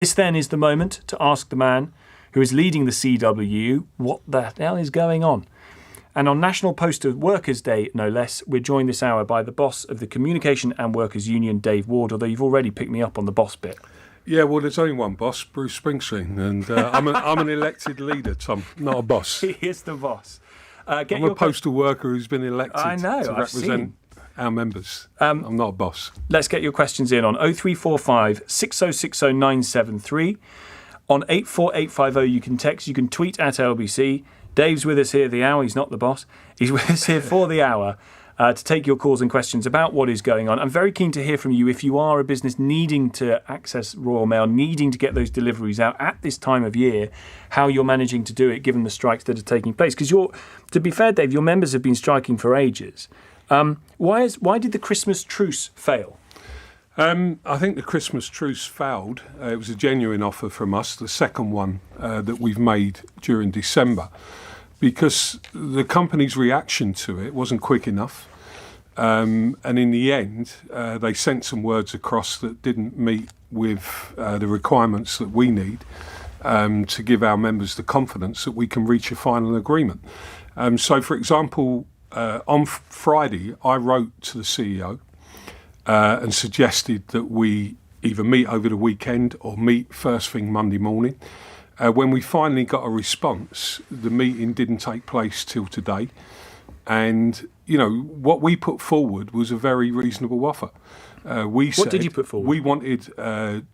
This then is the moment to ask the man who is leading the CWU what the hell is going on. And on National Postal Workers' Day, no less, we're joined this hour by the boss of the Communication and Workers' Union, Dave Ward, although you've already picked me up on the boss bit. Yeah, well, there's only one boss, Bruce Springsteen, and I'm an elected leader, Tom, not a boss. He is the boss. I'm a postal worker who's been elected to represent our members. I'm not a boss. Let's get your questions in on 0345 6060 973. On 84850 you can text, you can tweet at LBC. Dave's with us here at the hour. He's not the boss. He's with us here for the hour to take your calls and questions about what is going on. I'm very keen to hear from you if you are a business needing to access Royal Mail, needing to get those deliveries out at this time of year, how you're managing to do it given the strikes that are taking place. Because to be fair, Dave, your members have been striking for ages. Why did the Christmas truce fail? I think the Christmas truce failed. It was a genuine offer from us, the second one that we've made during December, because the company's reaction to it wasn't quick enough. And in the end, they sent some words across that didn't meet with the requirements that we need to give our members the confidence that we can reach a final agreement. So, for example, on Friday, I wrote to the CEO and suggested that we either meet over the weekend or meet first thing Monday morning. When we finally got a response, the meeting didn't take place till today. And, what we put forward was a very reasonable offer. What did you put forward? We wanted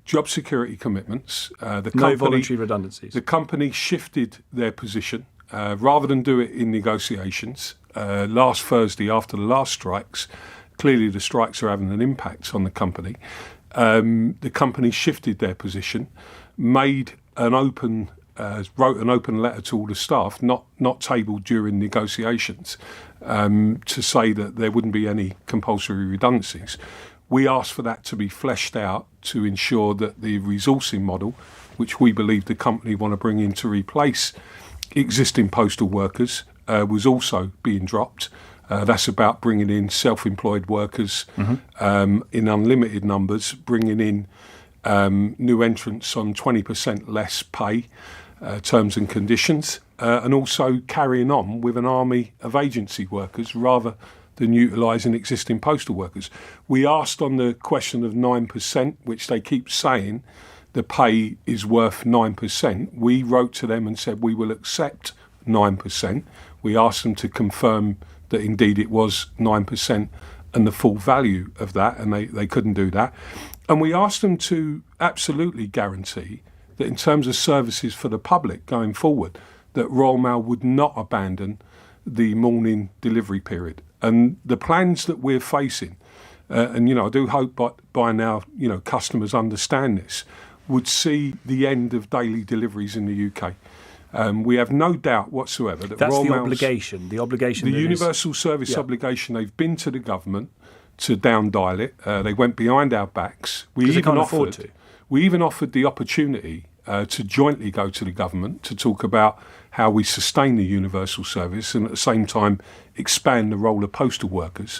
job security commitments. No voluntary redundancies. The company shifted their position. Rather than do it in negotiations, last Thursday after the last strikes, clearly the strikes are having an impact on the company. The company shifted their position, wrote an open letter to all the staff, not tabled during negotiations, to say that there wouldn't be any compulsory redundancies. We asked for that to be fleshed out to ensure that the resourcing model, which we believe the company want to bring in to replace existing postal workers, was also being dropped. That's about bringing in self-employed workers in unlimited numbers, bringing in new entrants on 20% less pay, terms and conditions, and also carrying on with an army of agency workers rather than utilising existing postal workers. We asked on the question of 9%, which they keep saying the pay is worth 9%. We wrote to them and said we will accept 9%. We asked them to confirm that indeed it was 9% and the full value of that, and they couldn't do that. And we asked them to absolutely guarantee that in terms of services for the public going forward, that Royal Mail would not abandon the morning delivery period. And the plans that we're facing, and I do hope by now customers understand this, would see the end of daily deliveries in the UK. We have no doubt whatsoever that that's Royal the Mail's obligation. The obligation. The universal service obligation. They've been to the government to down dial it. They went behind our backs. We even offered the opportunity to jointly go to the government to talk about how we sustain the universal service and at the same time expand the role of postal workers.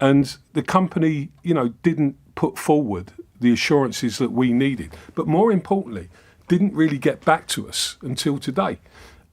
And the company, didn't put forward the assurances that we needed. But more importantly, didn't really get back to us until today.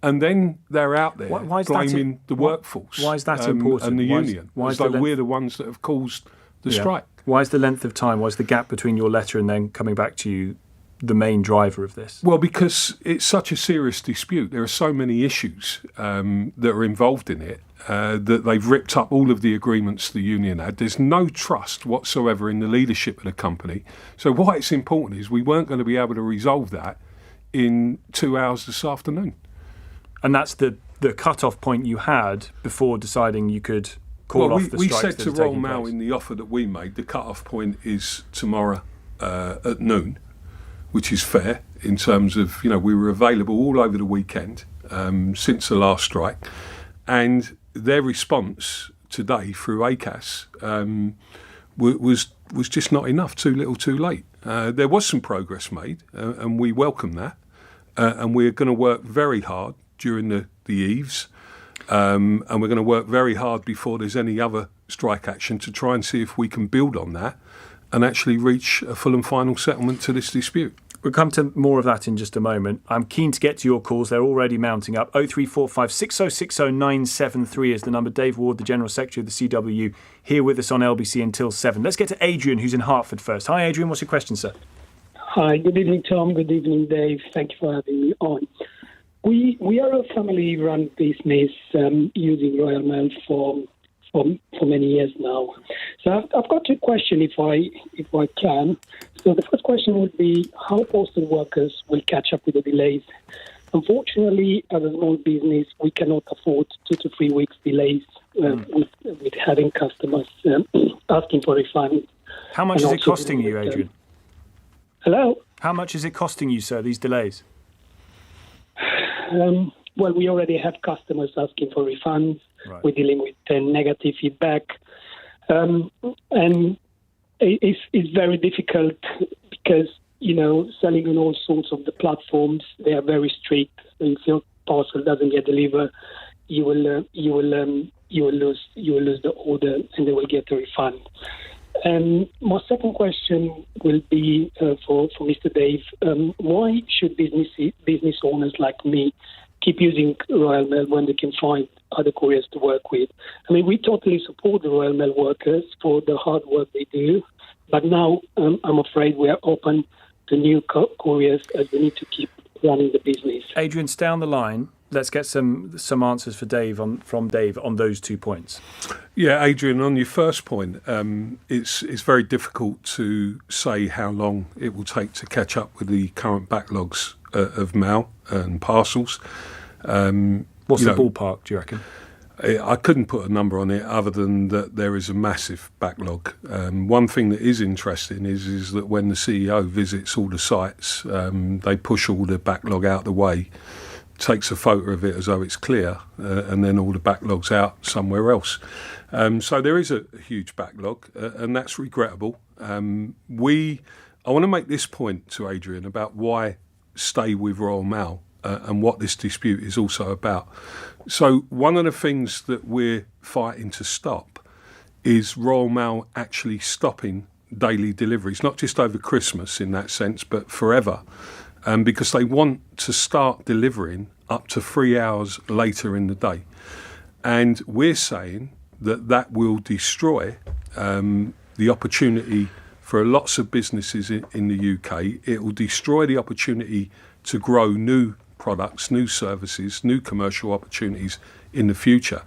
And then they're out there blaming the workforce. Why is that important? And the union. Why is we're the ones that have caused the strike. Why is the length of time, why is the gap between your letter and then coming back to you the main driver of this? Well, because it's such a serious dispute. There are so many issues that are involved in it that they've ripped up all of the agreements the union had. There's no trust whatsoever in the leadership of the company. So why it's important is we weren't going to be able to resolve that in 2 hours this afternoon. And that's the cut-off point you had before deciding you could call off the strikes. We said to Royal Mail in the offer that we made, the cut-off point is tomorrow at noon, which is fair in terms of, we were available all over the weekend since the last strike. And their response today through ACAS was just not enough, too little, too late. There was some progress made, and we welcome that. And we're going to work very hard during the eves, and we're going to work very hard before there's any other strike action to try and see if we can build on that and actually reach a full and final settlement to this dispute. We'll come to more of that in just a moment. I'm keen to get to your calls. They're already mounting up. 0345 6060 973 is the number. Dave Ward, the General Secretary of the CW, here with us on LBC until 7. Let's get to Adrian, who's in Hertford first. Hi, Adrian. What's your question, sir? Hi. Good evening, Tom. Good evening, Dave. Thank you for having me on. We are a family-run business using Royal Mail for many years now. So I've got two questions if I can. So the first question would be how postal workers will catch up with the delays. Unfortunately, as a small business, we cannot afford 2 to 3 weeks delays with having customers asking for refunds. How much is it costing you, Adrian? Hello? How much is it costing you, sir, these delays? Well, we already have customers asking for refunds. Right. We're dealing with negative feedback. And it's very difficult because, selling on all sorts of the platforms, they are very strict. If your parcel doesn't get delivered, you will lose the order and they will get a refund. And my second question will be for Mr. Dave. Why should business owners like me keep using Royal Mail when they can find other couriers to work with? I mean, we totally support the Royal Mail workers for the hard work they do, but now I'm afraid we are open to new couriers as we need to keep running the business. Adrian, stay on the line. Let's get some answers from Dave on those 2 points. Yeah, Adrian, on your first point, it's very difficult to say how long it will take to catch up with the current backlogs of mail and parcels. What's the ballpark, do you reckon? I couldn't put a number on it other than that there is a massive backlog. One thing that is interesting is that when the CEO visits all the sites, they push all the backlog out the way, takes a photo of it as though it's clear, and then all the backlog's out somewhere else. So there is a huge backlog, and that's regrettable. I want to make this point to Adrian about why stay with Royal Mail and what this dispute is also about. So one of the things that we're fighting to stop is Royal Mail actually stopping daily deliveries, not just over Christmas in that sense, but forever. Because they want to start delivering up to 3 hours later in the day. And we're saying that will destroy the opportunity for lots of businesses in the UK. It will destroy the opportunity to grow new products, new services, new commercial opportunities in the future.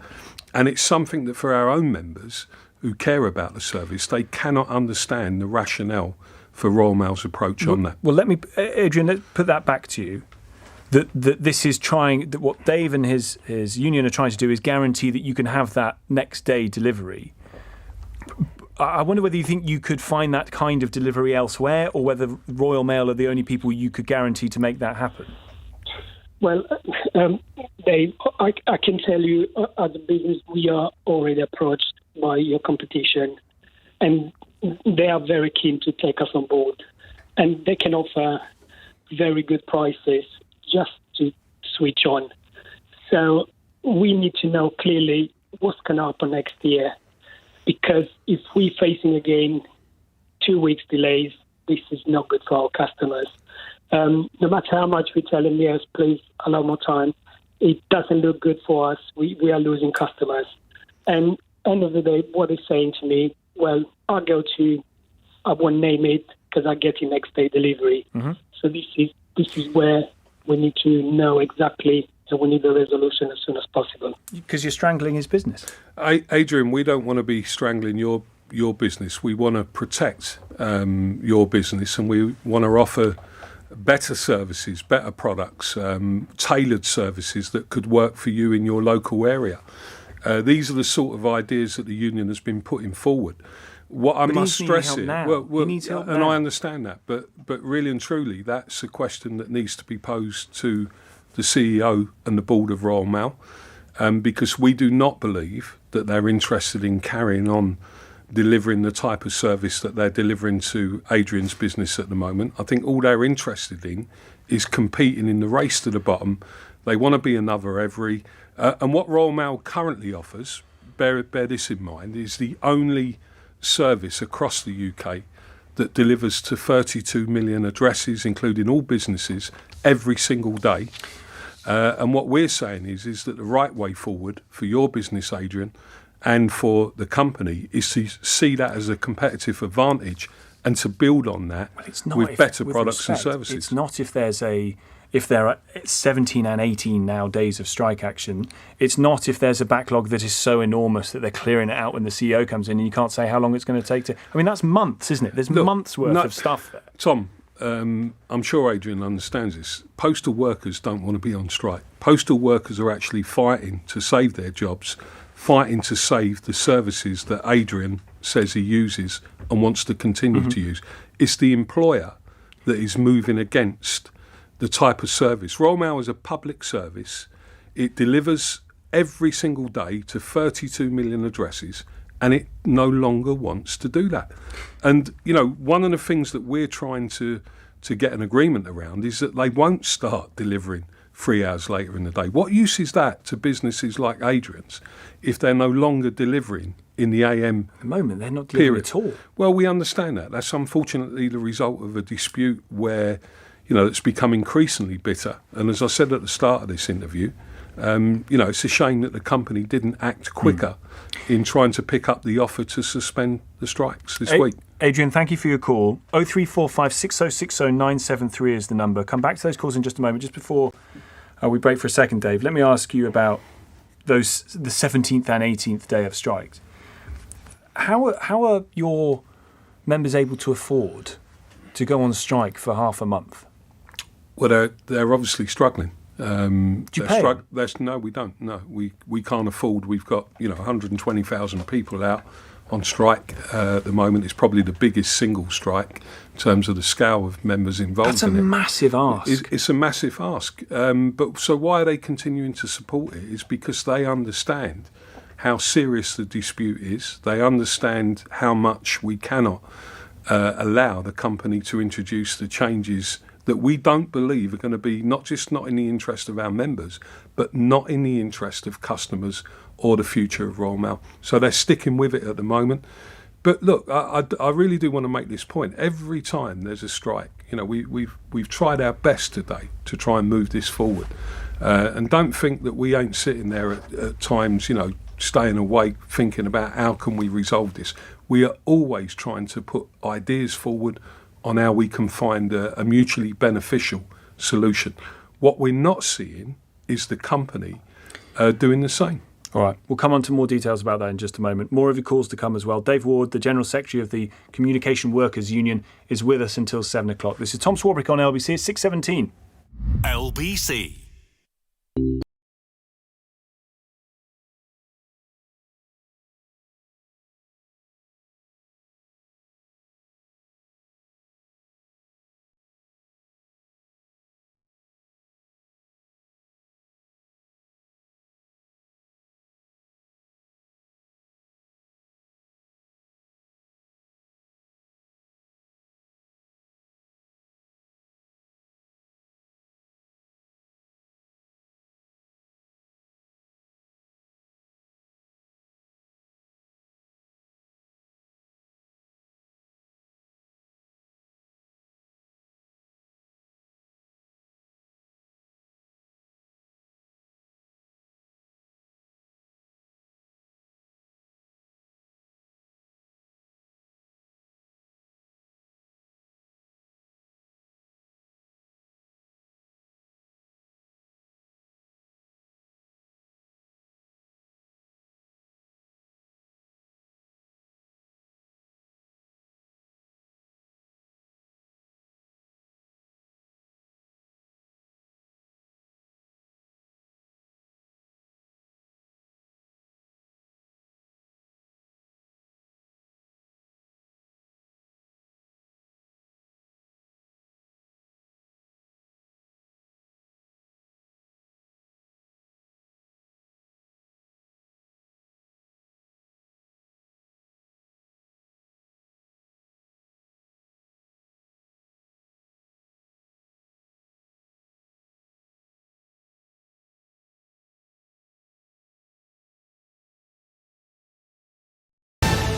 And it's something that for our own members who care about the service, they cannot understand the rationale for Royal Mail's approach on that. Well, Adrian, let's put that back to you. That this is that what Dave and his union are trying to do is guarantee that you can have that next day delivery. I wonder whether you think you could find that kind of delivery elsewhere, or whether Royal Mail are the only people you could guarantee to make that happen. Well, Dave, I can tell you, as a business, we are already approached by your competition, and they are very keen to take us on board, and they can offer very good prices just to switch on. So we need to know clearly what's going to happen next year, because if we're facing again 2 weeks delays, this is not good for our customers. No matter how much we tell them, yes, please allow more time, it doesn't look good for us. We are losing customers. And end of the day, what they're saying to me, well, I won't name it because I get it next day delivery. Mm-hmm. So this is where we need to know exactly, and we need a resolution as soon as possible. Because you're strangling his business. Adrian, we don't want to be strangling your business. We want to protect your business, and we want to offer better services, better products, tailored services that could work for you in your local area. These are the sort of ideas that the union has been putting forward. What I must stress here, and I understand that, but really and truly, that's a question that needs to be posed to the CEO and the board of Royal Mail, because we do not believe that they're interested in carrying on delivering the type of service that they're delivering to Adrian's business at the moment. I think all they're interested in is competing in the race to the bottom. They want to be another every. And what Royal Mail currently offers, bear this in mind, is the only service across the UK that delivers to 32 million addresses, including all businesses, every single day. And what we're saying is that the right way forward for your business, Adrian, and for the company is to see that as a competitive advantage and to build on that with better products and services. It's not if there are 17 and 18 now days of strike action. It's not if there's a backlog that is so enormous that they're clearing it out when the CEO comes in and you can't say how long it's going to take to. I mean, that's months, isn't it? There's months worth of stuff there. Tom, I'm sure Adrian understands this. Postal workers don't want to be on strike. Postal workers are actually fighting to save their jobs, fighting to save the services that Adrian says he uses and wants to continue to use. It's the employer that is moving against the type of service. Royal Mail is a public service. It delivers every single day to 32 million addresses, and it no longer wants to do that. And, you know, one of the things that we're trying to get an agreement around is that they won't start delivering 3 hours later in the day. What use is that to businesses like Adrian's if they're no longer delivering in the AM At the moment, they're not delivering period? at all. Well, we understand that. That's unfortunately the result of a dispute where, you know, it's become increasingly bitter. And as I said at the start of this interview, you know, it's a shame that the company didn't act quicker in trying to pick up the offer to suspend the strikes this week. Adrian, thank you for your call. 0345 6060 973 is the number. Come back to those calls in just a moment. Just before we break for a second, Dave, let me ask you about the 17th and 18th day of strikes. How are your members able to afford to go on strike for half a month? Well, they're obviously struggling. Do you pay them? No, we don't. No, we can't afford. We've got 120,000 people out on strike at the moment. It's probably the biggest single strike in terms of the scale of members involved. That's a massive ask. It's a massive ask. But so why are they continuing to support it? Is because they understand how serious the dispute is. They understand how much we cannot allow the company to introduce the changes that we don't believe are going to be not in the interest of our members, but not in the interest of customers or the future of Royal Mail. So they're sticking with it at the moment. But look, I really do want to make this point. Every time there's a strike, you know, we've tried our best today to try and move this forward. And don't think that we ain't sitting there at times, you know, staying awake thinking about how can we resolve this. We are always trying to put ideas forward on how we can find a mutually beneficial solution. What we're not seeing is the company doing the same. All right, we'll come on to more details about that in just a moment. More of your calls to come as well. Dave Ward, the General Secretary of the Communication Workers Union, is with us until 7 o'clock. This is Tom Swarbrick on LBC. It's 6:17. LBC.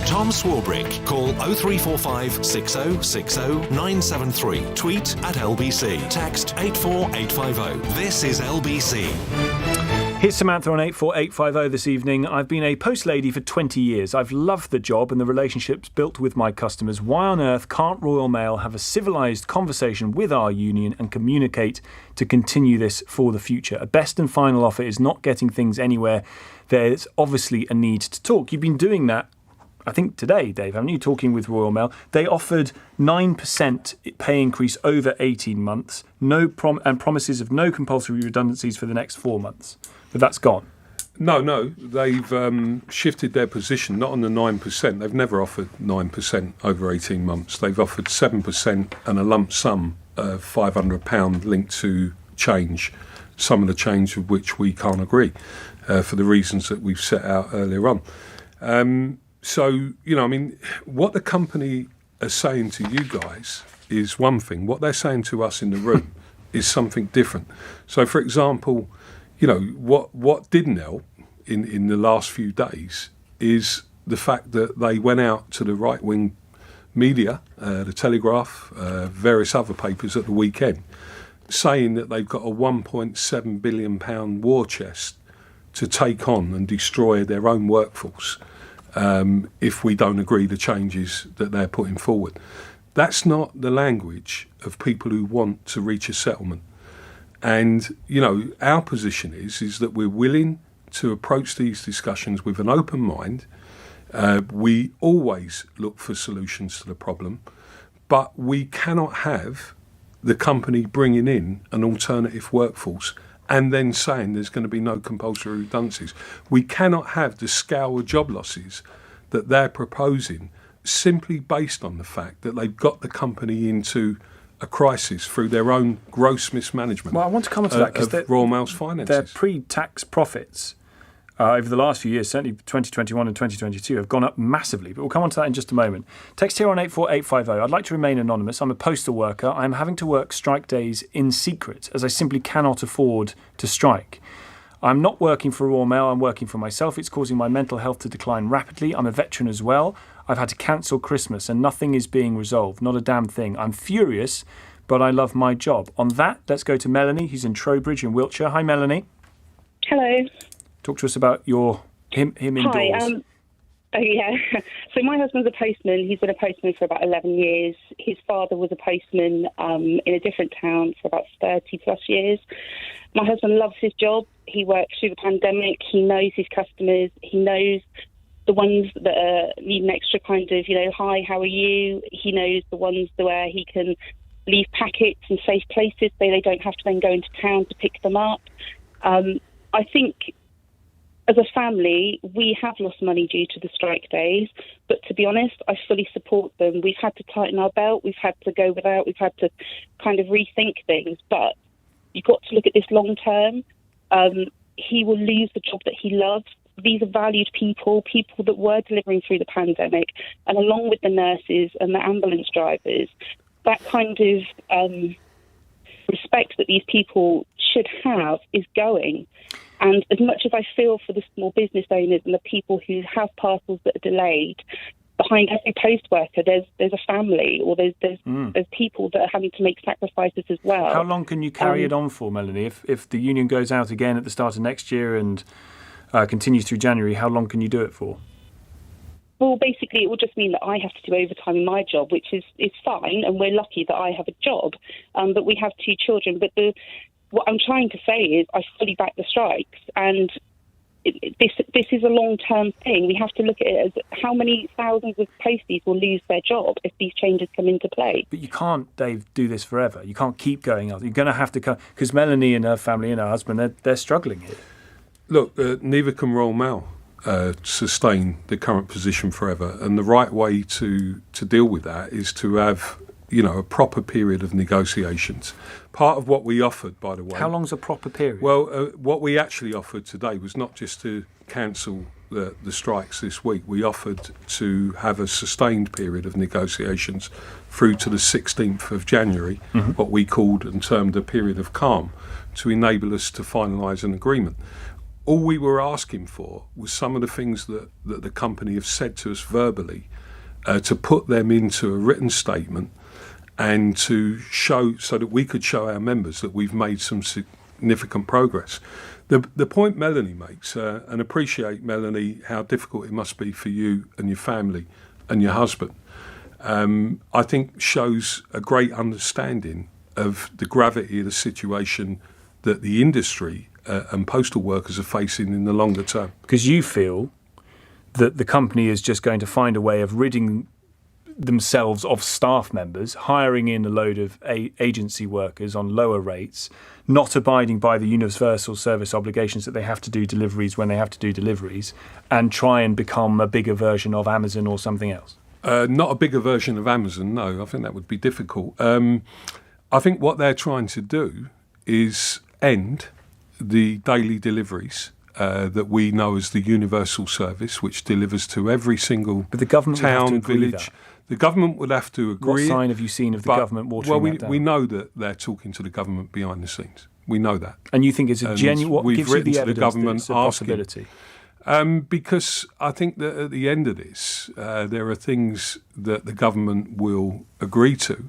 Tom Swarbrick. Call 0345 6060 973. Tweet at LBC. Text 84850. This is LBC. Here's Samantha on 84850 this evening. I've been a post lady for 20 years. I've loved the job and the relationships built with my customers. Why on earth can't Royal Mail have a civilised conversation with our union and communicate to continue this for the future? A best and final offer is not getting things anywhere. There's obviously a need to talk. You've been doing that, I think, today, Dave, haven't you, talking with Royal Mail? They offered 9% pay increase over 18 months, and promises of no compulsory redundancies for the next 4 months. But that's gone. No, they've shifted their position, not on the 9%. They've never offered 9% over 18 months. They've offered 7% and a lump sum of £500 linked to change, some of the change of which we can't agree for the reasons that we've set out earlier on. So, what the company are saying to you guys is one thing. What they're saying to us in the room is something different. So, for example, what didn't help in the last few days is the fact that they went out to the right-wing media, the Telegraph, various other papers at the weekend, saying that they've got a £1.7 billion war chest to take on and destroy their own workforce if we don't agree the changes that they're putting forward. That's not the language of people who want to reach a settlement. And, our position is that we're willing to approach these discussions with an open mind. We always look for solutions to the problem, but we cannot have the company bringing in an alternative workforce and then saying there's going to be no compulsory redundancies. We cannot have the scale of job losses that they're proposing simply based on the fact that they've got the company into a crisis through their own gross mismanagement. Well, I want to come on to that because Royal Mail's finances. Their pre-tax profits over the last few years, certainly 2021 and 2022, have gone up massively. But we'll come on to that in just a moment. Text here on 84850. I'd like to remain anonymous. I'm a postal worker. I'm having to work strike days in secret as I simply cannot afford to strike. I'm not working for Royal Mail. I'm working for myself. It's causing my mental health to decline rapidly. I'm a veteran as well. I've had to cancel Christmas and nothing is being resolved. Not a damn thing. I'm furious, but I love my job. On that, let's go to Melanie, who's in Trowbridge in Wiltshire. Hi, Melanie. Hello. Talk to us about him indoors. Hi. So my husband's a postman. He's been a postman for about 11 years. His father was a postman in a different town for about 30 plus years. My husband loves his job. He worked through the pandemic. He knows his customers. He knows the ones that need an extra kind of, hi, how are you? He knows the ones where he can leave packets in safe places so they don't have to then go into town to pick them up. I think as a family, we have lost money due to the strike days, but to be honest, I fully support them. We've had to tighten our belt, we've had to go without, we've had to kind of rethink things, but you've got to look at this long term. He will lose the job that he loves. These are valued people that were delivering through the pandemic, and along with the nurses and the ambulance drivers, that kind of respect that these people should have is going. And as much as I feel for the small business owners and the people who have parcels that are delayed, behind every post worker there's a family, or there's people that are having to make sacrifices as well. How long can you carry it on for, Melanie? If the union goes out again at the start of next year and continues through January, how long can you do it for? Well, basically, it will just mean that I have to do overtime in my job, which is fine, and we're lucky that I have a job. But we have 2 children. But what I'm trying to say is I fully back the strikes, and this is a long-term thing. We have to look at it as how many thousands of posties will lose their job if these changes come into play. But you can't, Dave, do this forever. You can't keep going up. You're going to have to come, because Melanie and her family and her husband, they're struggling here. Look, neither can Royal Mail sustain the current position forever, and the right way to deal with that is to have a proper period of negotiations. Part of what we offered, by the way. How long's a proper period? Well, what we actually offered today was not just to cancel the strikes this week. We offered to have a sustained period of negotiations through to the 16th of January, what we called and termed a period of calm, to enable us to finalise an agreement. all we were asking for was some of the things that the company have said to us verbally, to put them into a written statement and to show, so that we could show our members that we've made some significant progress. The point Melanie makes, and appreciate, Melanie, how difficult it must be for you and your family and your husband, I think shows a great understanding of the gravity of the situation that the industry and postal workers are facing in the longer term. Because you feel that the company is just going to find a way of ridding themselves of staff members, hiring in a load of agency workers on lower rates, not abiding by the universal service obligations that they have to do deliveries when they have to do deliveries, and try and become a bigger version of Amazon or something else? Not a bigger version of Amazon, no. I think that would be difficult. I think what they're trying to do is end the daily deliveries that we know as the universal service, which delivers to every single But the government would have to town, agree village. that. The government would have to agree. What sign have you seen of the government watering that down? We know that they're talking to the government behind the scenes. We know that. And you think it's a And genuine... What we've gives you written the to the evidence government that it's a asking. possibility? Because I think that at the end of this, there are things that the government will agree to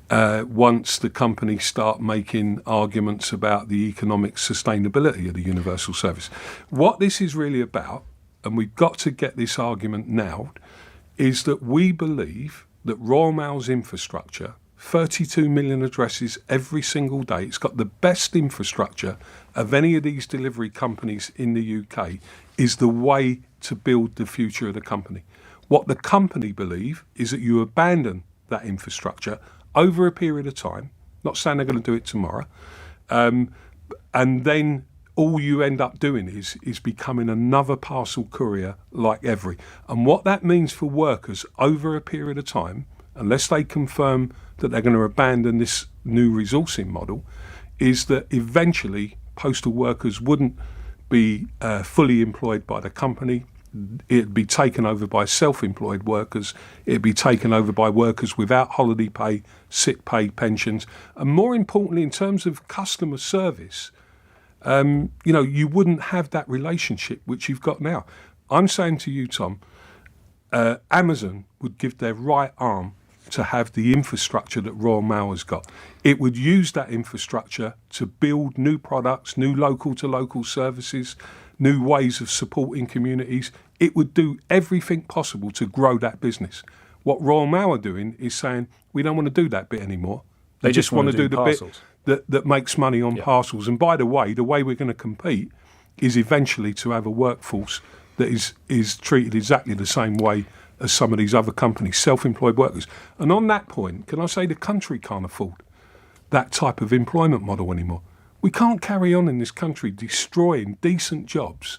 once the companies start making arguments about the economic sustainability of the universal service. What this is really about, and we've got to get this argument now, is that we believe that Royal Mail's infrastructure, 32 million addresses every single day, it's got the best infrastructure of any of these delivery companies in the UK, is the way to build the future of the company. What the company believe is that you abandon that infrastructure over a period of time, not saying they're going to do it tomorrow, and then all you end up doing is becoming another parcel courier like every. And what that means for workers over a period of time, unless they confirm that they're going to abandon this new resourcing model, is that eventually postal workers wouldn't be fully employed by the company. It'd be taken over by self-employed workers. It'd be taken over by workers without holiday pay, sick pay, pensions. And more importantly, in terms of customer service, you wouldn't have that relationship which you've got now. I'm saying to you, Tom, Amazon would give their right arm to have the infrastructure that Royal Mail has got. It would use that infrastructure to build new products, new local-to-local services, new ways of supporting communities. It would do everything possible to grow that business. What Royal Mail are doing is saying, we don't want to do that bit anymore. They just want to do the parcels. bit that makes money on parcels. And by the way we're going to compete is eventually to have a workforce that is treated exactly the same way as some of these other companies, self-employed workers. And on that point, can I say the country can't afford that type of employment model anymore? We can't carry on in this country destroying decent jobs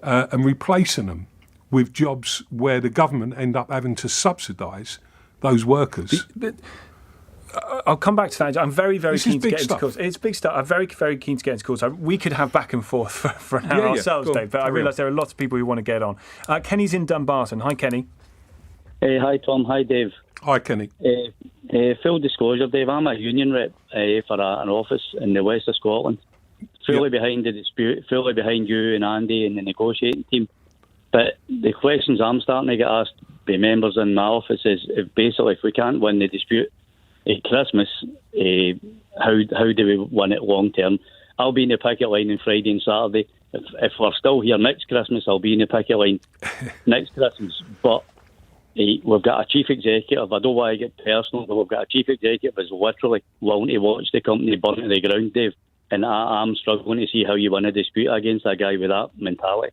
and replacing them with jobs where the government end up having to subsidise those workers. I'll come back to that. I'm very, very keen to get into stuff. calls. It's big stuff. I'm very, very keen to get into calls. We could have back and forth for an hour ourselves, Dave, but I realise there are lots of people who want to get on. Kenny's in Dumbarton. Hi, Kenny. Hi, Tom. Hi, Dave. Hi, Kenny. Full disclosure, Dave, I'm a union rep for an office in the west of Scotland. Fully behind the dispute, fully behind you and Andy and the negotiating team. But the questions I'm starting to get asked by members in my office is if we can't win the dispute at Christmas, how do we win it long term? I'll be in the picket line on Friday and Saturday. If we're still here next Christmas, I'll be in the picket line next Christmas. But we've got a chief executive. I don't want to get personal, but we've got a chief executive who's literally willing to watch the company burn to the ground, Dave. And I'm struggling to see how you win a dispute against a guy with that mentality.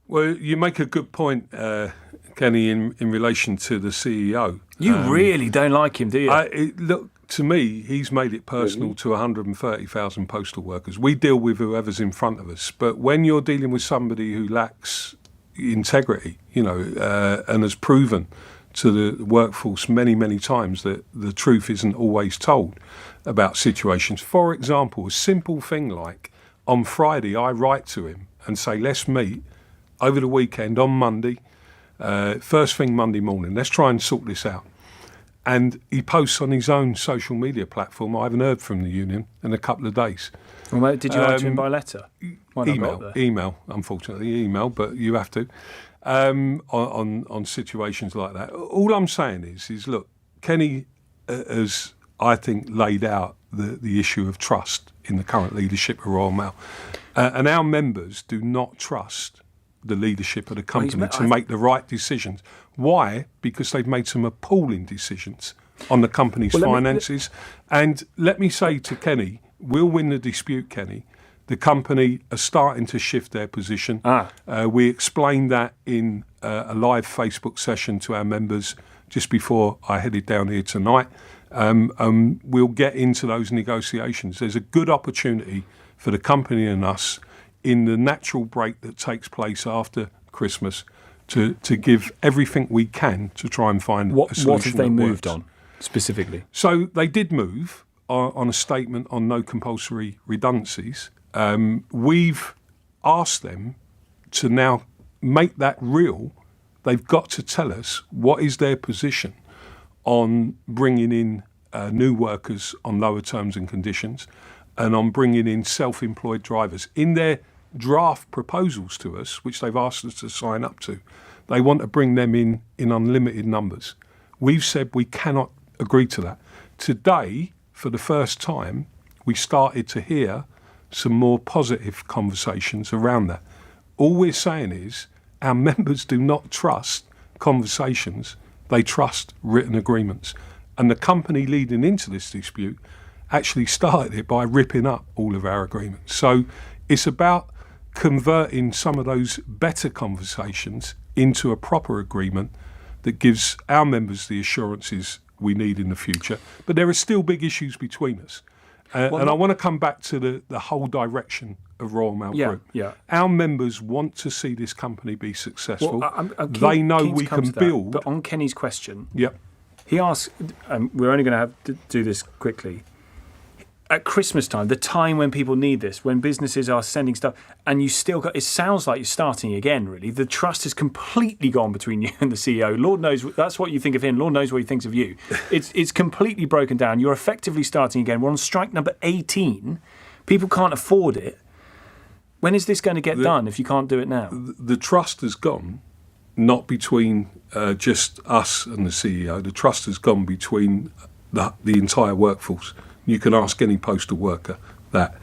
Well, you make a good point, Kenny, in relation to the CEO. You really don't like him, do you? Look, to me, he's made it personal to 130,000 postal workers. We deal with whoever's in front of us. But when you're dealing with somebody who lacks integrity, and has proven to the workforce many, many times that the truth isn't always told about situations. For example, a simple thing like on Friday, I write to him and say, let's meet over the weekend on Monday, first thing Monday morning. Let's try and sort this out. And he posts on his own social media platform, I haven't heard from the union in a couple of days. Well, did you write to him by letter? Why not go there? Email, unfortunately, email, but you have to, on situations like that. All I'm saying is look, Kenny has, I think, laid out the issue of trust in the current leadership of Royal Mail. And our members do not trust the leadership of the company to make the right decisions. Why? Because they've made some appalling decisions on the company's finances. And let me say to Kenny, we'll win the dispute, Kenny. The company are starting to shift their position. We explained that in a live Facebook session to our members just before I headed down here tonight. We'll get into those negotiations. There's a good opportunity for the company and us in the natural break that takes place after Christmas to give everything we can to try and find a solution. What have they that moved works. on specifically? So they did move on a statement on no compulsory redundancies. We've asked them to now make that real. They've got to tell us what is their position on bringing in new workers on lower terms and conditions and on bringing in self-employed drivers. In their draft proposals to us, which they've asked us to sign up to, they want to bring them in unlimited numbers. We've said we cannot agree to that. Today, for the first time, we started to hear some more positive conversations around that. All we're saying is our members do not trust conversations, they trust written agreements. And the company leading into this dispute actually started it by ripping up all of our agreements. So it's about converting some of those better conversations into a proper agreement that gives our members the assurances we need in the future. But there are still big issues between us. And I want to come back to the whole direction of Royal Mail Group. Yeah. Our members want to see this company be successful. I'm they know keen to we come can to that. build. But on Kenny's question, Yep. he asked, we're only going to have to do this quickly. At Christmas time, the time when people need this, when businesses are sending stuff, and you still got, it sounds like you're starting again, really. The trust has completely gone between you and the CEO. Lord knows, that's what you think of him. Lord knows what he thinks of you. It's completely broken down. You're effectively starting again. We're on strike number 18. People can't afford it. When is this going to get done if you can't do it now? The trust has gone, not between just us and the CEO. The trust has gone between the entire workforce. You can ask any postal worker that.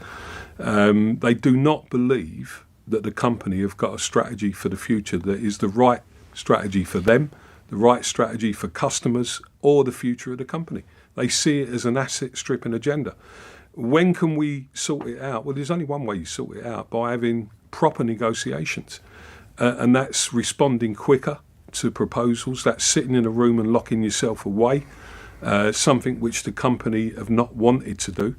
They do not believe that the company have got a strategy for the future that is the right strategy for them, the right strategy for customers, or the future of the company. They see it as an asset stripping agenda. When can we sort it out? Well, there's only one way you sort it out, by having proper negotiations. And that's responding quicker to proposals. That's sitting in a room and locking yourself away. Something which the company have not wanted to do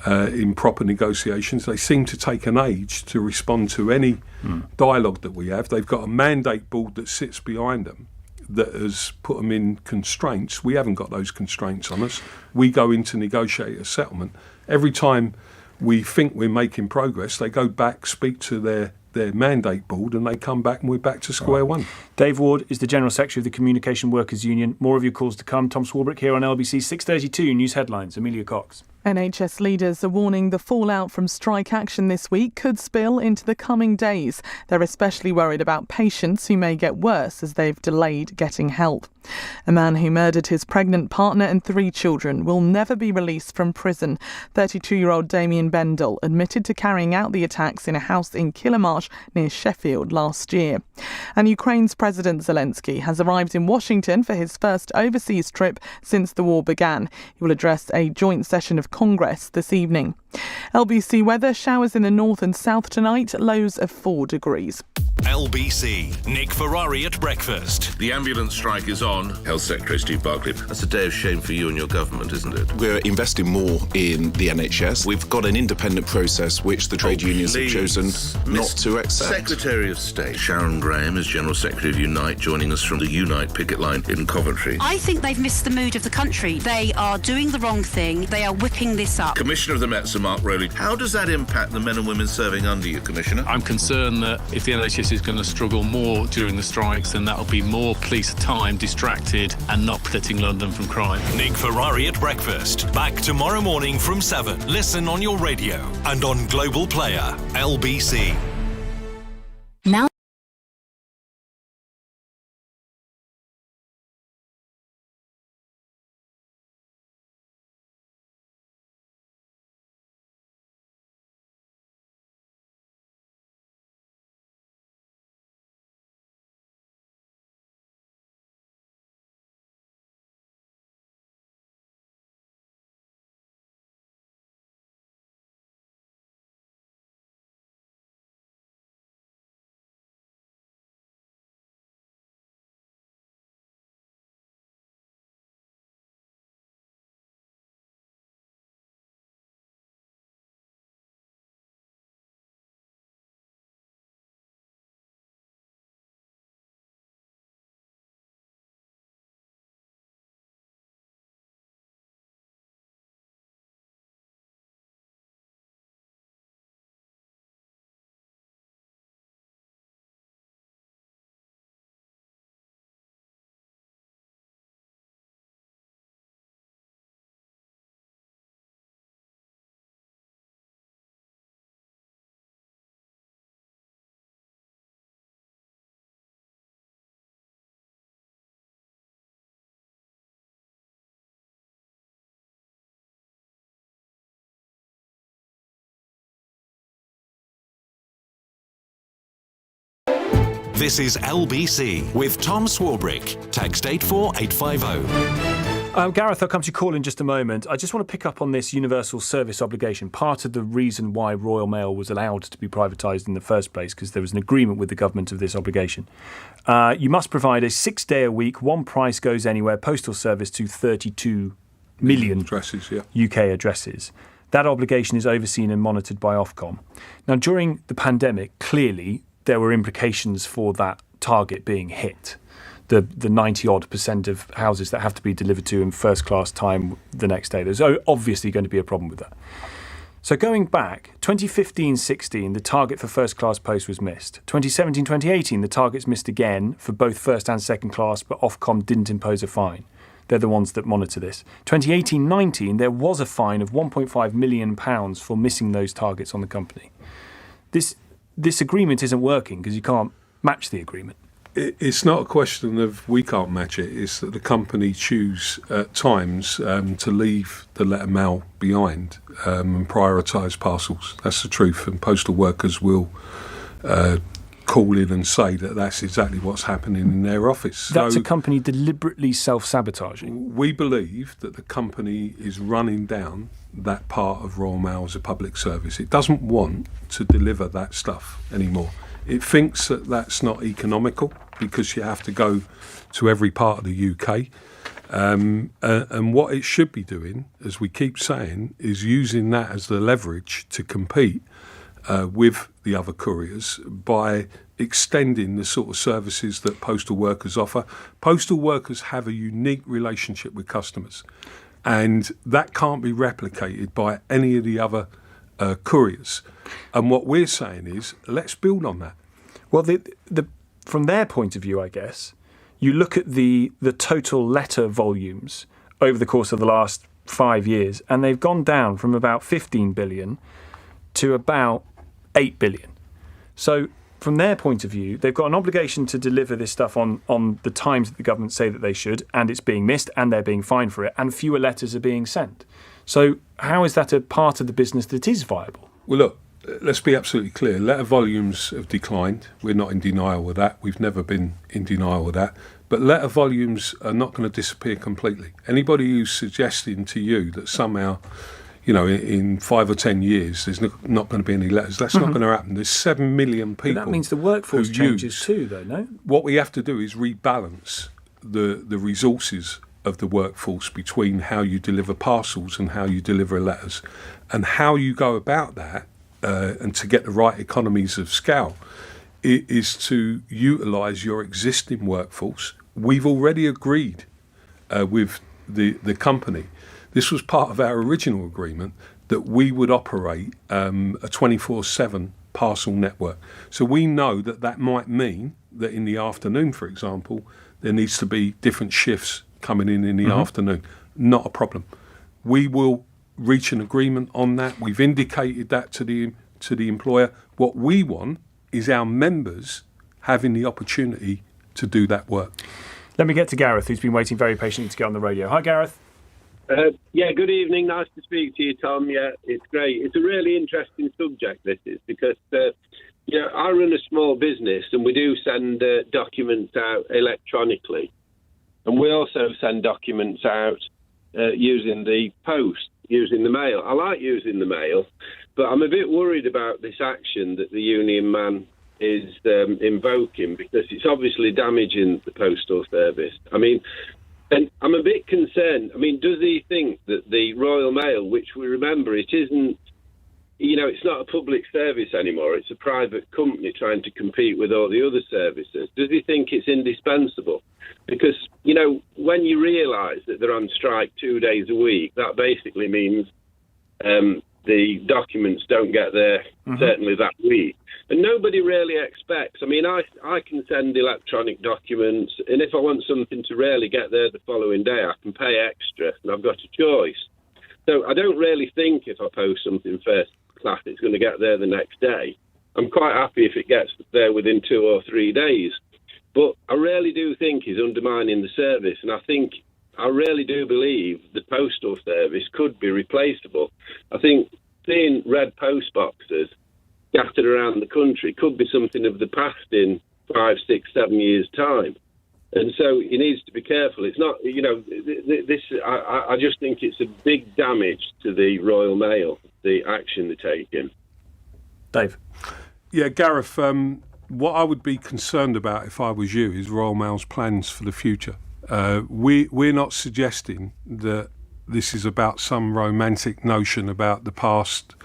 in proper negotiations. They seem to take an age to respond to any dialogue that we have. They've got a mandate board that sits behind them that has put them in constraints. We haven't got those constraints on us. We go in to negotiate a settlement. Every time we think we're making progress, they go back, speak to their mandate board, and they come back and we're back to square one. Dave Ward is the General Secretary of the Communication Workers Union. More of your calls to come. Tom Swarbrick here on LBC 6:32 News Headlines. Amelia Cox. NHS leaders are warning the fallout from strike action this week could spill into the coming days. They're especially worried about patients who may get worse as they've delayed getting help. A man who murdered his pregnant partner and 3 children will never be released from prison. 32-year-old Damien Bendel admitted to carrying out the attacks in a house in Killamarsh near Sheffield last year. And Ukraine's President Zelensky has arrived in Washington for his first overseas trip since the war began. He will address a joint session of Congress this evening. LBC weather, showers in the north and south tonight, lows of 4 degrees. LBC, Nick Ferrari at breakfast. The ambulance strike is on. Health Secretary Steve Barclay. That's a day of shame for you and your government, isn't it? We're investing more in the NHS. We've got an independent process which the trade unions have chosen not to accept. Secretary of State Sharon Graham is General Secretary of Unite, joining us from the Unite picket line in Coventry. I think they've missed the mood of the country. They are doing the wrong thing. They are whipping this up. Commissioner of the Met, Sir Mark Rowley. How does that impact the men and women serving under you, Commissioner? I'm concerned that if the NHS is going to struggle more during the strikes, and that'll be more police time distracted and not protecting London from crime. Nick Ferrari at breakfast. Back tomorrow morning from 7. Listen on your radio and on Global Player, LBC. Now This is LBC with Tom Swarbrick. Text 84850. Gareth, I'll come to your call in just a moment. I just want to pick up on this universal service obligation. Part of the reason why Royal Mail was allowed to be privatised in the first place, because there was an agreement with the government of this obligation. You must provide a 6-day-a-week, one price goes anywhere postal service to 32 million addresses, UK addresses. That obligation is overseen and monitored by Ofcom. Now, during the pandemic, clearly there were implications for that target being hit. The 90-odd% of houses that have to be delivered to in first-class time the next day. There's obviously going to be a problem with that. So going back, 2015-16, the target for first-class post was missed. 2017-2018, the target's missed again for both first and second class, but Ofcom didn't impose a fine. They're the ones that monitor this. 2018-19, there was a fine of £1.5 million for missing those targets on the company. This agreement isn't working because you can't match the agreement. It's not a question of we can't match it. It's that the company choose at times to leave the letter mail behind and prioritise parcels. That's the truth. And postal workers will call in and say that that's exactly what's happening in their office. That's a company deliberately self-sabotaging. We believe that the company is running down that part of Royal Mail as a public service. It doesn't want to deliver that stuff anymore. It thinks that that's not economical because you have to go to every part of the UK. And what it should be doing, as we keep saying, is using that as the leverage to compete with the other couriers by extending the sort of services that postal workers offer. Postal workers have a unique relationship with customers, and that can't be replicated by any of the other couriers. And what we're saying is, let's build on that. Well, from their point of view, I guess, you look at the total letter volumes over the course of the last 5 years, and they've gone down from about 15 billion to about 8 billion. So from their point of view, they've got an obligation to deliver this stuff on the times that the government say that they should, and it's being missed, and they're being fined for it, and fewer letters are being sent. So how is that a part of the business that is viable? Well, look, let's be absolutely clear. Letter volumes have declined. We're not in denial with that. We've never been in denial with that. But letter volumes are not going to disappear completely. Anybody who's suggesting to you that somehow, in 5 or 10 years, there's not going to be any letters, that's not going to happen. There's 7 million people. But that means the workforce changes too, though, no? What we have to do is rebalance the resources of the workforce between how you deliver parcels and how you deliver letters. And how you go about that, and to get the right economies of scale, is to utilise your existing workforce. We've already agreed with the company. This was part of our original agreement that we would operate a 24/7 parcel network. So we know that might mean that in the afternoon, for example, there needs to be different shifts coming in the afternoon. Not a problem. We will reach an agreement on that. We've indicated that to the employer. What we want is our members having the opportunity to do that work. Let me get to Gareth, who's been waiting very patiently to get on the radio. Hi, Gareth. Good evening. Nice to speak to you, Tom. Yeah, it's great. It's a really interesting subject, this is, because I run a small business and we do send documents out electronically. And we also send documents out using the post, using the mail. I like using the mail, but I'm a bit worried about this action that the union man is invoking, because it's obviously damaging the postal service. I mean, and I'm a bit concerned. I mean, does he think that the Royal Mail, which we remember, it isn't, it's not a public service anymore. It's a private company trying to compete with all the other services. Does he think it's indispensable? Because, when you realise that they're on strike 2 days a week, that basically means the documents don't get there certainly that week. And nobody really expects. I mean, I can send electronic documents, and if I want something to really get there the following day, I can pay extra, and I've got a choice. So I don't really think if I post something first class, it's going to get there the next day. I'm quite happy if it gets there within 2 or 3 days. But I really do think he's undermining the service, and I really do believe the postal service could be replaceable. I think seeing red post boxes scattered around the country could be something of the past in 5, 6, 7 years' time. And so he needs to be careful. It's not, I just think it's a big damage to the Royal Mail, the action they're taking. Dave? Yeah, Gareth, what I would be concerned about if I was you is Royal Mail's plans for the future. We're not suggesting that this is about some romantic notion about the past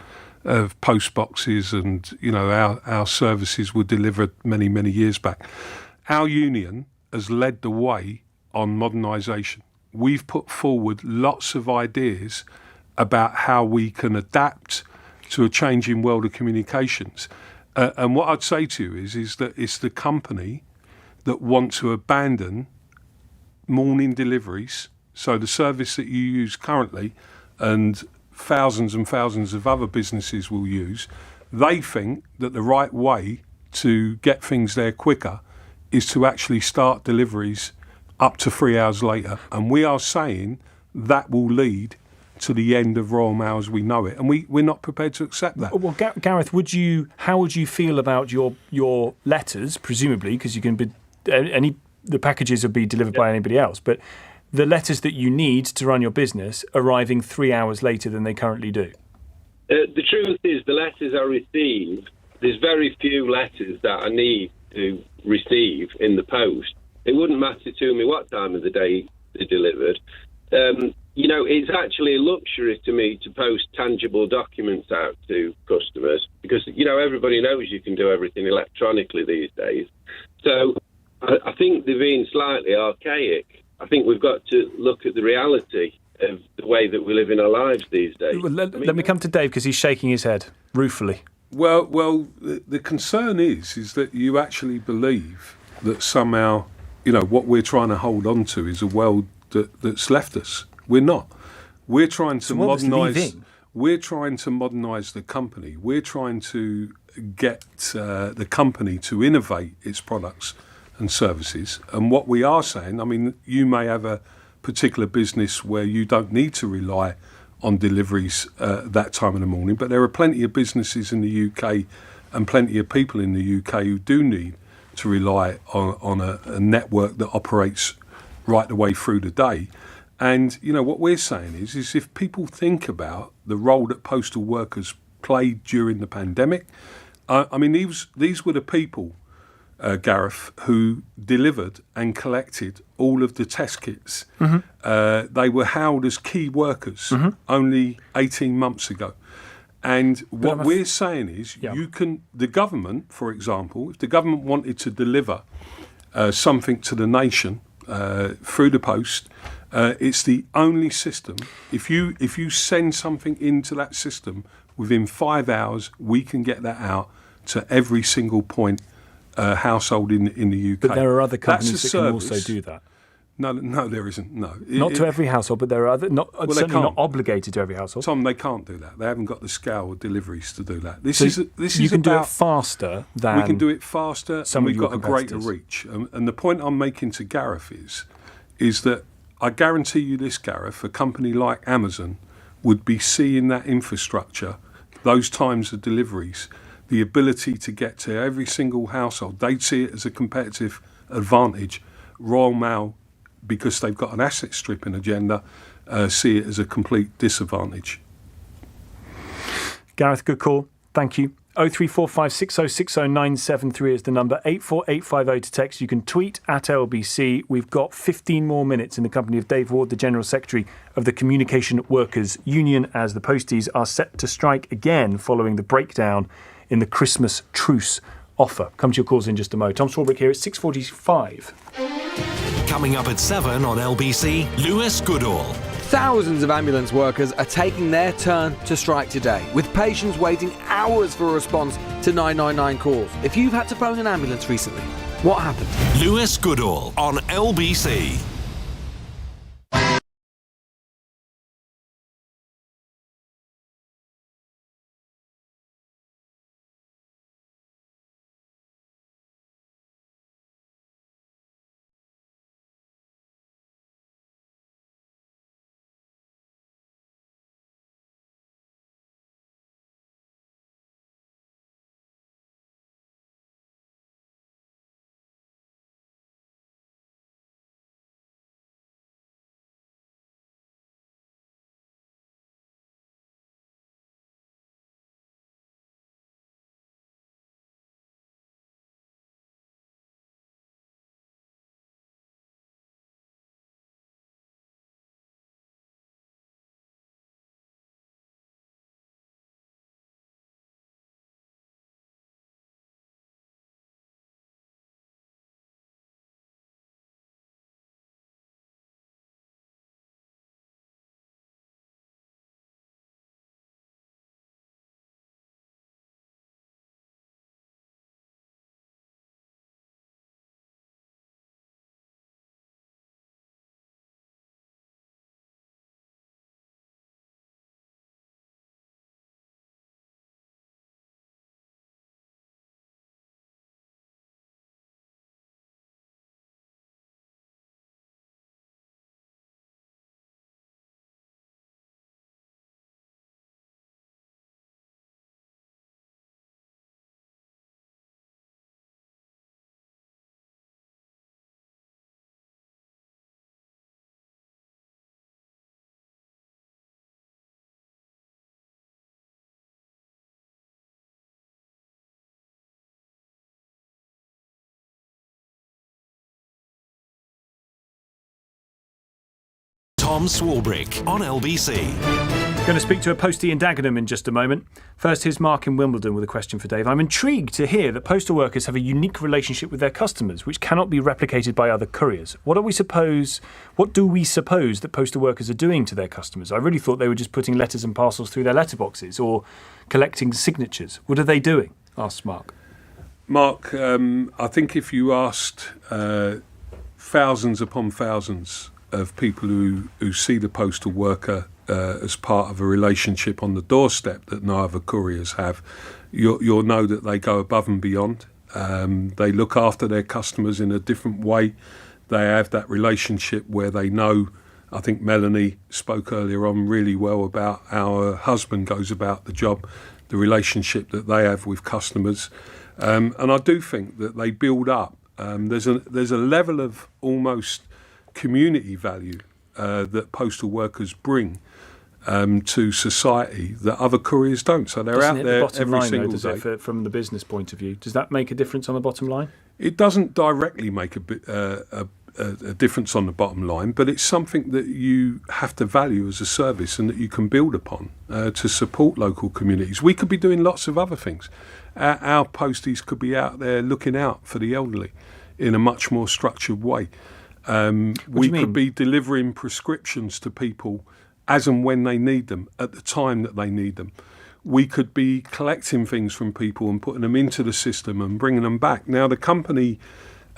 of post boxes and, our services were delivered many, many years back. Our union has led the way on modernisation. We've put forward lots of ideas about how we can adapt to a changing world of communications. And what I'd say to you is that it's the company that want to abandon morning deliveries, so the service that you use currently and thousands and thousands of other businesses will use. They think that the right way to get things there quicker is to actually start deliveries up to 3 hours later. And we are saying that will lead to the end of Royal Mail as we know it. And we're not prepared to accept that. Well, Gareth, how would you feel about your letters, presumably, because you can be, the packages would be delivered by anybody else, but the letters that you need to run your business arriving 3 hours later than they currently do? The truth is the letters I receive, there's very few letters that I need to receive in the post. It wouldn't matter to me what time of the day they're delivered. It's actually a luxury to me to post tangible documents out to customers because, everybody knows you can do everything electronically these days. So I think they're being slightly archaic. I think we've got to look at the reality of the way that we live in our lives these days. Well, let me come to Dave because he's shaking his head ruefully. Well, the concern is that you actually believe that somehow, what we're trying to hold on to is a world that's left us. We're not. We're trying to modernise. We're trying to modernise the company. We're trying to get the company to innovate its products and services. And what we are saying, I mean, you may have a particular business where you don't need to rely on deliveries that time in the morning, but there are plenty of businesses in the UK and plenty of people in the UK who do need to rely on a network that operates right the way through the day. And, what we're saying is if people think about the role that postal workers played during the pandemic, these were the people, Gareth, who delivered and collected all of the test kits. They were hailed as key workers only 18 months ago. And what we're saying is the government, for example, if the government wanted to deliver something to the nation through the post, it's the only system. If you send something into that system within 5 hours, we can get that out to every single point household in the UK. But there are other companies That's that can also do that. No, there isn't. No, Not to every household, but there are other. Certainly not obligated to every household. Tom, they can't do that. They haven't got the scale of deliveries to do that. This So is you can do about, it faster than we can do it faster, some and of we've your got a greater competitors. reach. And the point I'm making to Gareth is that I guarantee you this, Gareth, a company like Amazon would be seeing that infrastructure, those times of deliveries, the ability to get to every single household. They'd see it as a competitive advantage. Royal Mail, because they've got an asset stripping agenda, see it as a complete disadvantage. Gareth, good call. Thank you. 0345 6060 973 is the number. 84850 to text. You can tweet at LBC. We've got 15 more minutes in the company of Dave Ward, the General Secretary of the Communication Workers Union, as the posties are set to strike again following the breakdown in the Christmas truce offer. Come to your calls in just a moment. Tom Swarbrick here at 6:45. Coming up at 7 on LBC, Lewis Goodall. Thousands of ambulance workers are taking their turn to strike today, with patients waiting hours for a response to 999 calls. If you've had to phone an ambulance recently, what happened? Lewis Goodall on LBC. Tom Swarbrick on LBC. Going to speak to a postie in Dagenham in just a moment. First, here's Mark in Wimbledon with a question for Dave. I'm intrigued to hear that postal workers have a unique relationship with their customers, which cannot be replicated by other couriers. What do we suppose that postal workers are doing to their customers? I really thought they were just putting letters and parcels through their letterboxes or collecting signatures. What are they doing? Asked Mark. Mark, I think if you asked thousands upon thousands of people who see the postal worker as part of a relationship on the doorstep that no other couriers have, you'll know that they go above and beyond. They look after their customers in a different way. They have that relationship where they know, I think Melanie spoke earlier on really well about how her husband goes about the job, the relationship that they have with customers. And I do think that they build up. There's a level of almost community value that postal workers bring to society that other couriers don't. So they're out there every single day. From the business point of view, does that make a difference on the bottom line? It doesn't directly make a difference on the bottom line, but it's something that you have to value as a service and that you can build upon to support local communities. We could be doing lots of other things. Our posties could be out there looking out for the elderly in a much more structured way. We could be delivering prescriptions to people as and when they need them, at the time that they need them. we could be collecting things from people and putting them into the system and bringing them back. Now, the company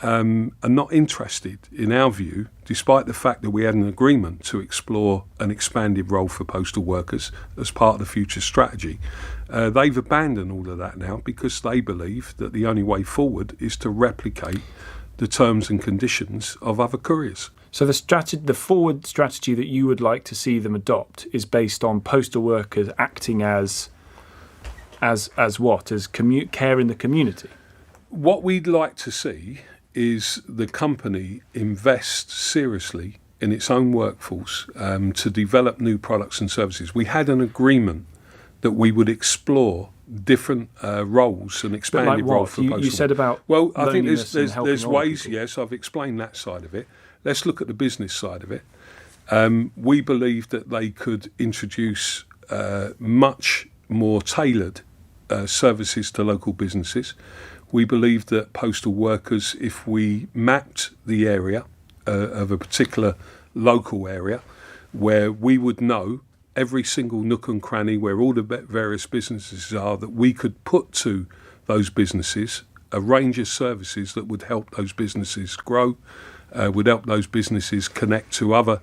are not interested, in our view, despite the fact that we had an agreement to explore an expanded role for postal workers as part of the future strategy. They've abandoned all of that now because they believe that the only way forward is to replicate the terms and conditions of other couriers. So the forward strategy that you would like to see them adopt is based on postal workers acting as what? As care in the community? What we'd like to see is the company invest seriously in its own workforce to develop new products and services. We had an agreement that we would explore different roles and expanded roles for postal. You said about I think there's ways. People. Yes, I've explained that side of it. Let's look at the business side of it. We believe that they could introduce much more tailored services to local businesses. We believe that postal workers, if we mapped the area of a particular local area, where we would know every single nook and cranny where all the various businesses are, that we could put to those businesses a range of services that would help those businesses grow, would help those businesses connect to other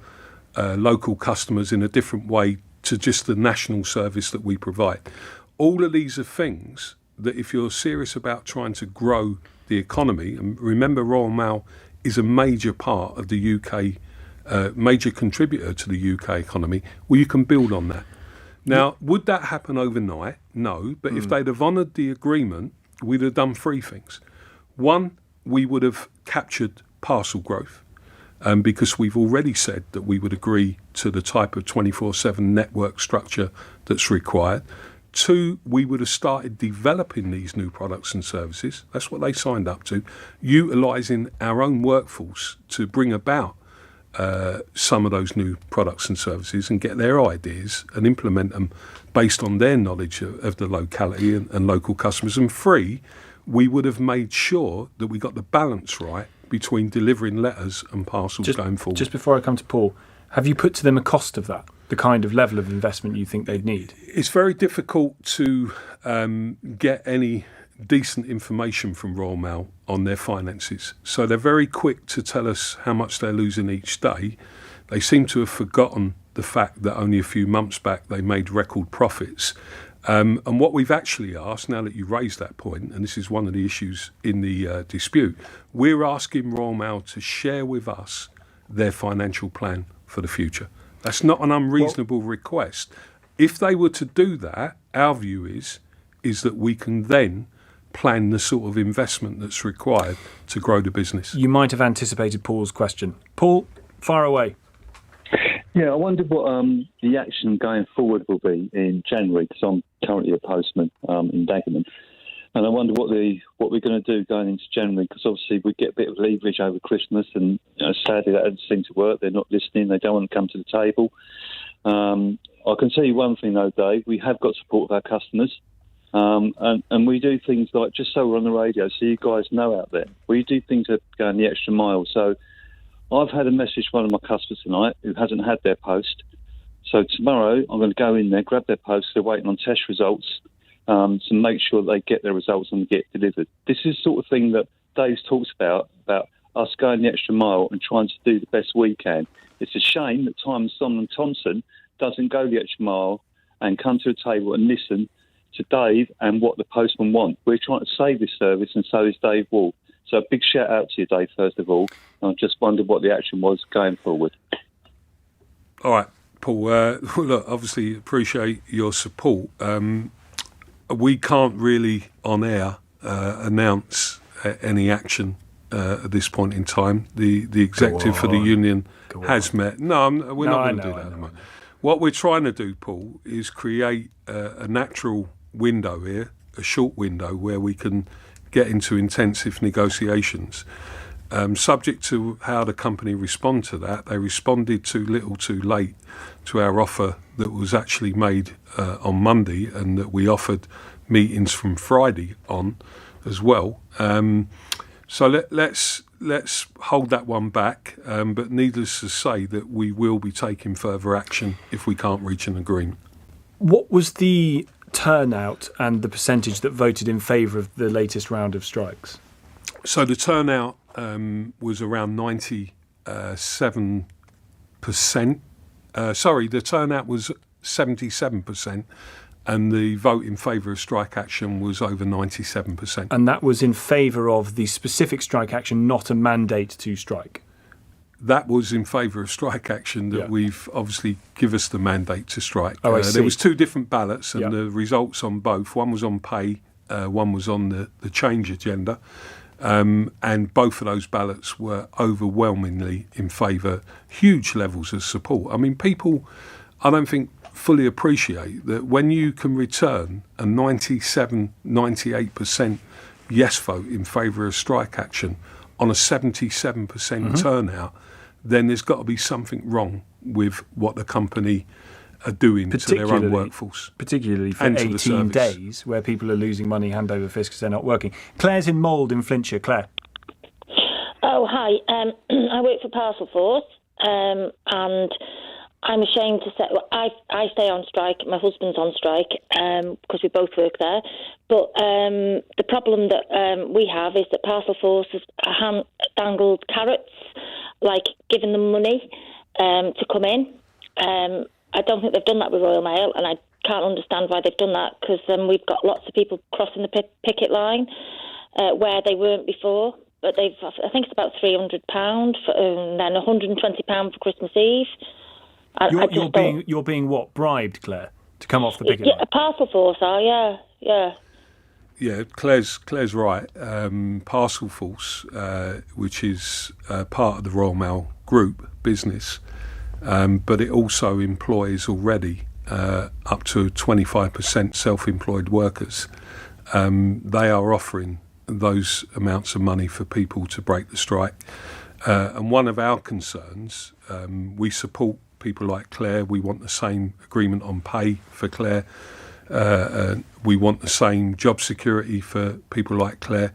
local customers in a different way to just the national service that we provide. All of these are things that if you're serious about trying to grow the economy, and remember Royal Mail is a major part of the UK, major contributor to the UK economy, well, you can build on that. Now, would that happen overnight? No, but if they'd have honoured the agreement, we'd have done three things. One, we would have captured parcel growth, because we've already said that we would agree to the type of 24/7 network structure that's required. Two, we would have started developing these new products and services. That's what they signed up to, utilising our own workforce to bring about some of those new products and services and get their ideas and implement them based on their knowledge of the locality and local customers. And three, we would have made sure that we got the balance right between delivering letters and parcels going forward. Just before I come to Paul, have you put to them a cost of that? The kind of level of investment you think they'd need? It's very difficult to get any decent information from Royal Mail on their finances. So they're very quick to tell us how much they're losing each day. They seem to have forgotten the fact that only a few months back they made record profits. And what we've actually asked, now that you raised that point, and this is one of the issues in the dispute, we're asking Royal Mail to share with us their financial plan for the future. That's not an unreasonable request. If they were to do that, our view is that we can then plan the sort of investment that's required to grow the business. You might have anticipated Paul's question. Paul, fire away. Yeah, I wonder what the action going forward will be in January, because I'm currently a postman in Dagenham. And I wonder what we're going to do going into January, because obviously we get a bit of leverage over Christmas, and sadly that doesn't seem to work. They're not listening. They don't want to come to the table. I can tell you one thing though, Dave. We have got support of our customers, and we do things like, just so we're on the radio, so you guys know out there, we do things that go the extra mile. So I've had a message from one of my customers tonight who hasn't had their post. So tomorrow I'm going to go in there, grab their post. They're waiting on test results. To make sure they get their results and get delivered. This is the sort of thing that Dave's talks about us going the extra mile and trying to do the best we can. It's a shame that Simon Thompson doesn't go the extra mile and come to the table and listen to Dave and what the postmen want. We're trying to save this service, and so is Dave Wall. So a big shout out to you, Dave, first of all. I just wondered what the action was going forward. All right, Paul. Look, obviously appreciate your support. We can't really, on air, announce any action at this point in time. The executive for the union has met. No, we're not going to do that at the moment. What we're trying to do, Paul, is create a natural window here, a short window, where we can get into intensive negotiations. Subject to how the company respond to that, they responded too little too late to our offer that was actually made on Monday, and that we offered meetings from Friday on as well. So let's hold that one back, but needless to say that we will be taking further action if we can't reach an agreement. What was the turnout and the percentage that voted in favour of the latest round of strikes? So the turnout was around 97%. The turnout was 77%, and the vote in favour of strike action was over 97%. And that was in favour of the specific strike action, not a mandate to strike? That was in favour of strike action that we've obviously give us the mandate to strike. Oh, I see. There was two different ballots, and the results on both. One was on pay, one was on the change agenda. And both of those ballots were overwhelmingly in favour, huge levels of support. I mean, people, I don't think, fully appreciate that when you can return a 97, 98% yes vote in favour of strike action on a 77% turnout, then there's got to be something wrong with what the company are doing to their own workforce. Particularly for 18 days where people are losing money hand over fist because they're not working. Claire's in Mould in Flintshire. Claire. Oh, hi. I work for Parcel Force, and I'm ashamed to say I stay on strike. My husband's on strike because we both work there. But the problem that we have is that Parcel Force has dangled carrots, like giving them money to come in. I don't think they've done that with Royal Mail, and I can't understand why they've done that, because we've got lots of people crossing the picket line where they weren't before. But I think it's about £300 and then £120 for Christmas Eve. You're being what, bribed, Claire, to come off the picket line? Yeah, Parcel Force are, yeah. Yeah, Claire's right. Parcel Force, which is part of the Royal Mail Group business, but it also employs already up to 25% self-employed workers. They are offering those amounts of money for people to break the strike. And one of our concerns, we support people like Claire. We want the same agreement on pay for Claire. We want the same job security for people like Claire.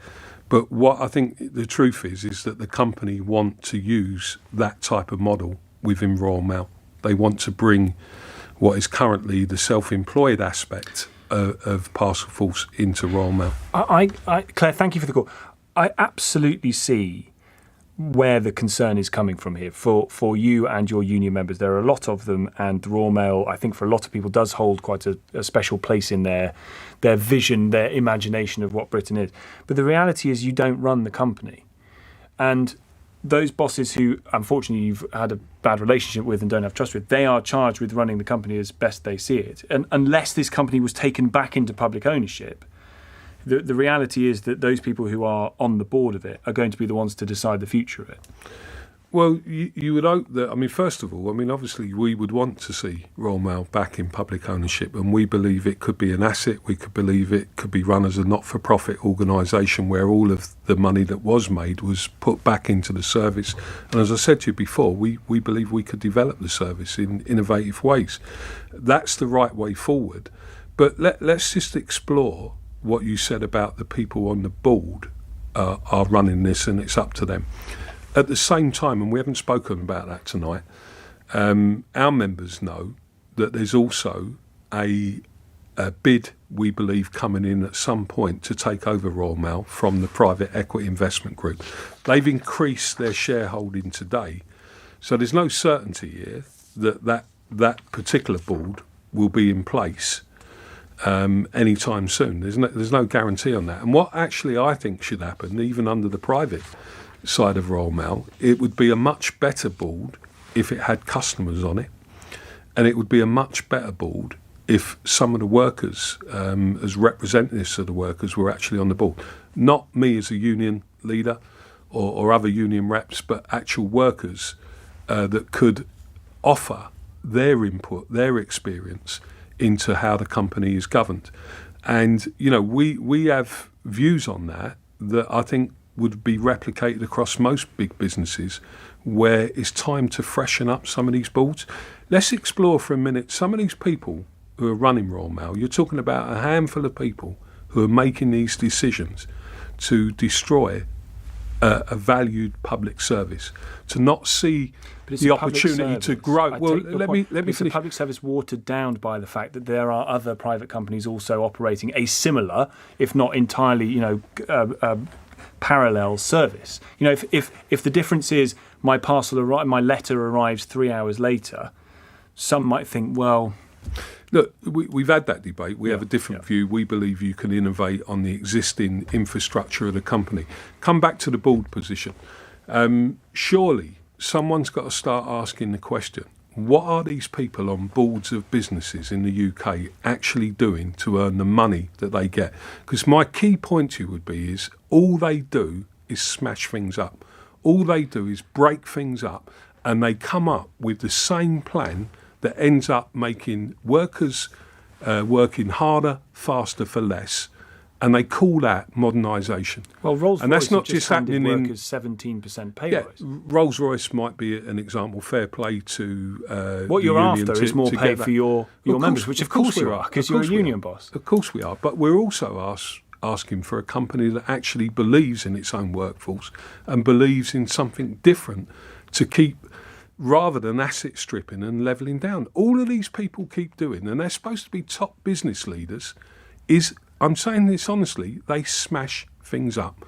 But what I think the truth is that the company want to use that type of model within Royal Mail. They want to bring what is currently the self-employed aspect of Parcel Force into Royal Mail. Claire, thank you for the call. I absolutely see where the concern is coming from here for you and your union members. There are a lot of them, and the Royal Mail, I think for a lot of people, does hold quite a special place in their vision, their imagination of what Britain is. But the reality is you don't run the company. And those bosses who, unfortunately, you've had a bad relationship with and don't have trust with, they are charged with running the company as best they see it. And unless this company was taken back into public ownership, the reality is that those people who are on the board of it are going to be the ones to decide the future of it. Well, you would hope that, I mean, first of all, I mean, obviously we would want to see Royal Mail back in public ownership, and we believe it could be an asset. We could believe it could be run as a not-for-profit organisation where all of the money that was made was put back into the service. And as I said to you before, we believe we could develop the service in innovative ways. That's the right way forward. But let's just explore what you said about the people on the board are running this, and it's up to them. At the same time, and we haven't spoken about that tonight, our members know that there's also a bid, we believe, coming in at some point to take over Royal Mail from the private equity investment group. They've increased their shareholding today, so there's no certainty here that particular board will be in place anytime soon. There's no guarantee on that. And what actually I think should happen, even under the private side of Royal Mail, it would be a much better board if it had customers on it, and it would be a much better board if some of the workers, as representatives of the workers, were actually on the board. Not me as a union leader or other union reps, but actual workers that could offer their input, their experience into how the company is governed. And, you know, we have views on that I think would be replicated across most big businesses, where it's time to freshen up some of these boards. Let's explore for a minute some of these people who are running Royal Mail. You're talking about a handful of people who are making these decisions to destroy a valued public service, to not see the opportunity to grow. Well, let me finish. The public service watered down by the fact that there are other private companies also operating a similar, if not entirely, parallel service. If the difference is my my letter arrives 3 hours later, some might think, well. Look, we've had that debate. We have a different view. We believe you can innovate on the existing infrastructure of the company. Come back to the board position. Surely someone's got to start asking the question, what are these people on boards of businesses in the UK actually doing to earn the money that they get? Because my key point to you would be is all they do is smash things up. All they do is break things up, and they come up with the same plan that ends up making workers working harder, faster for less, and they call that modernisation. Well, Rolls-Royce and that's not just happening in workers 17% pay rise. Rolls-Royce might be an example. Fair play to what you're after is more pay for your members, which of course you are, because you're a union boss. Of course we are, but we're also asking for a company that actually believes in its own workforce and believes in something different to keep, rather than asset stripping and levelling down. All of these people keep doing, and they're supposed to be top business leaders, is, I'm saying this honestly, they smash things up.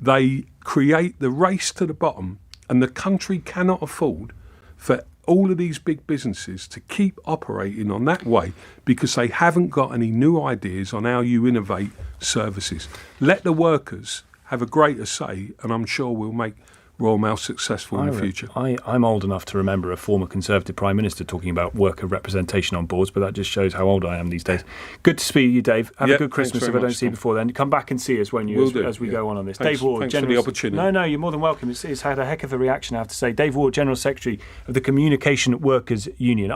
They create the race to the bottom, and the country cannot afford for all of these big businesses to keep operating on that way because they haven't got any new ideas on how you innovate services. Let the workers have a greater say, and I'm sure we'll make Royal Mail successful in the future. I'm old enough to remember a former Conservative Prime Minister talking about worker representation on boards, but that just shows how old I am these days. Good to speak to you, Dave. Have a good Christmas if I don't see you before then. Come back and see us when you as we go on this. Thanks, Dave Ward, thanks for the opportunity. No, you're more than welcome. It's had a heck of a reaction, I have to say. Dave Ward, General Secretary of the Communication Workers Union.